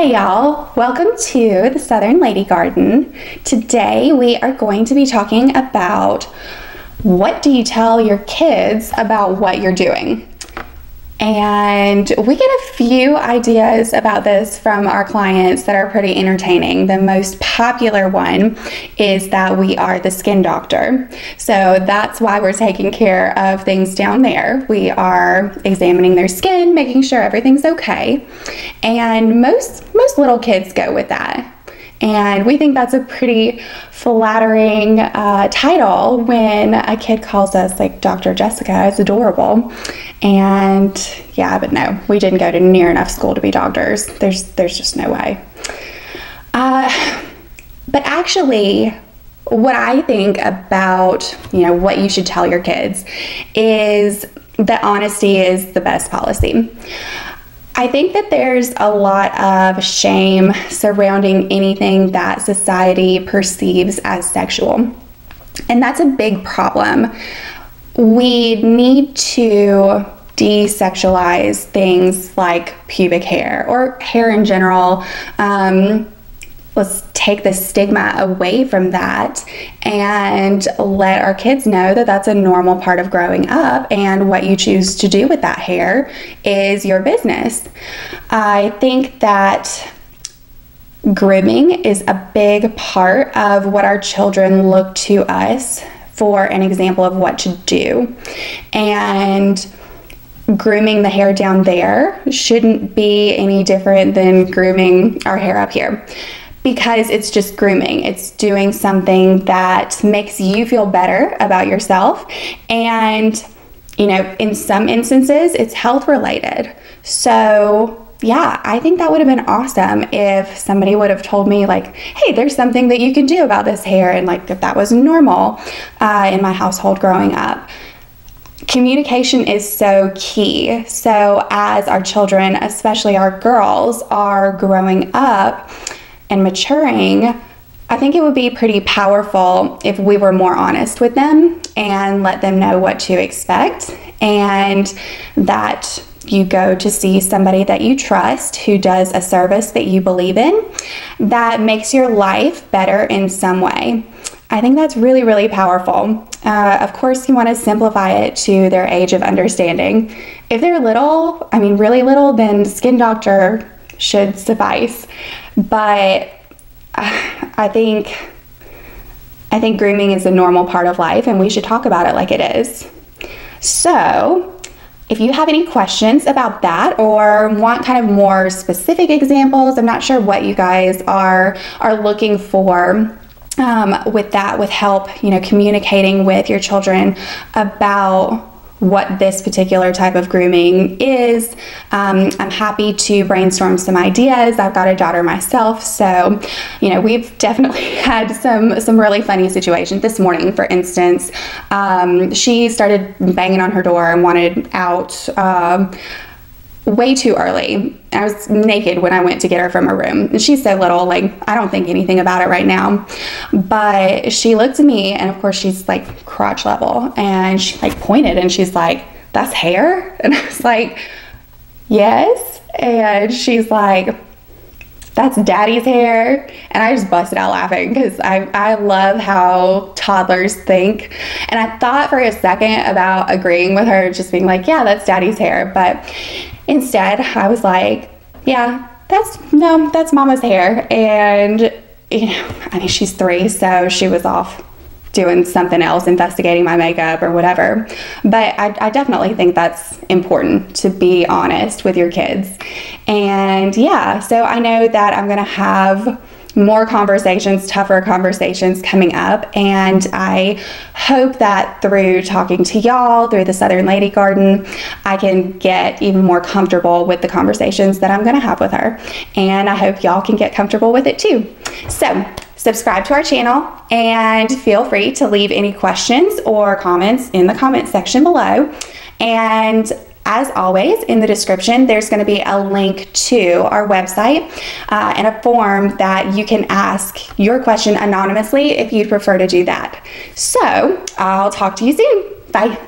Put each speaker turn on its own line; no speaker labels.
Hey y'all, welcome to the Southern Lady Garden. Today we are going to be talking about what do you tell your kids about what you're doing. And we get a few ideas about this from our clients that are pretty entertaining. The most popular one is that we are the skin doctor. So that's why we're taking care of things down there. We are examining their skin, making sure everything's okay. And most little kids go with that. And we think that's a pretty flattering title when a kid calls us like Dr. Jessica. It's adorable. And yeah, but no, we didn't go to near enough school to be doctors. There's just no way. But actually, what I think about, what you should tell your kids is that honesty is the best policy. I think that there's a lot of shame surrounding anything that society perceives as sexual. And that's a big problem. We need to desexualize things like pubic hair or hair in general. Let's take the stigma away from that and let our kids know that that's a normal part of growing up, and what you choose to do with that hair is your business. I think that grooming is a big part of what our children look to us for an example of what to do. And grooming the hair down there shouldn't be any different than grooming our hair up here, because it's just grooming. It's doing something that makes you feel better about yourself. And, in some instances, it's health related. So yeah, I think that would have been awesome if somebody would have told me like, hey, there's something that you can do about this hair. And like, if that was normal in my household growing up. Communication is so key. So as our children, especially our girls, are growing up and maturing, I think it would be pretty powerful if we were more honest with them and let them know what to expect, and that you go to see somebody that you trust who does a service that you believe in that makes your life better in some way. I think that's really, really powerful. Of course, you want to simplify it to their age of understanding. If they're little, really little, then skin doctor should suffice. But I think grooming is a normal part of life, and we should talk about it like it is. So if you have any questions about that or want kind of more specific examples, I'm not sure what you guys are looking for with that, with help, communicating with your children about what this particular type of grooming is. I'm happy to brainstorm some ideas. I've got a daughter myself, so we've definitely had some really funny situations. This morning, for instance, she started banging on her door and wanted out way too early. I was naked when I went to get her from her room. And she's so little, like, I don't think anything about it right now. But she looked at me, and of course she's like crotch level, and she like pointed and she's like, "That's hair?" And I was like, "Yes." And she's like, "That's daddy's hair." And I just busted out laughing because I love how toddlers think. And I thought for a second about agreeing with her, just being like, "Yeah, that's daddy's hair." But instead, I was like, "Yeah, that's mama's hair." And, she's 3, so she was off doing something else, investigating my makeup or whatever. But I definitely think that's important, to be honest with your kids. And yeah, so I know that I'm going to have more conversations, tougher conversations coming up, and I hope that through talking to y'all through the Southern Lady Garden, I can get even more comfortable with the conversations that I'm going to have with her, and I hope y'all can get comfortable with it too. So subscribe to our channel and feel free to leave any questions or comments in the comment section below. And as always, in the description, there's going to be a link to our website and a form that you can ask your question anonymously if you'd prefer to do that. So I'll talk to you soon. Bye.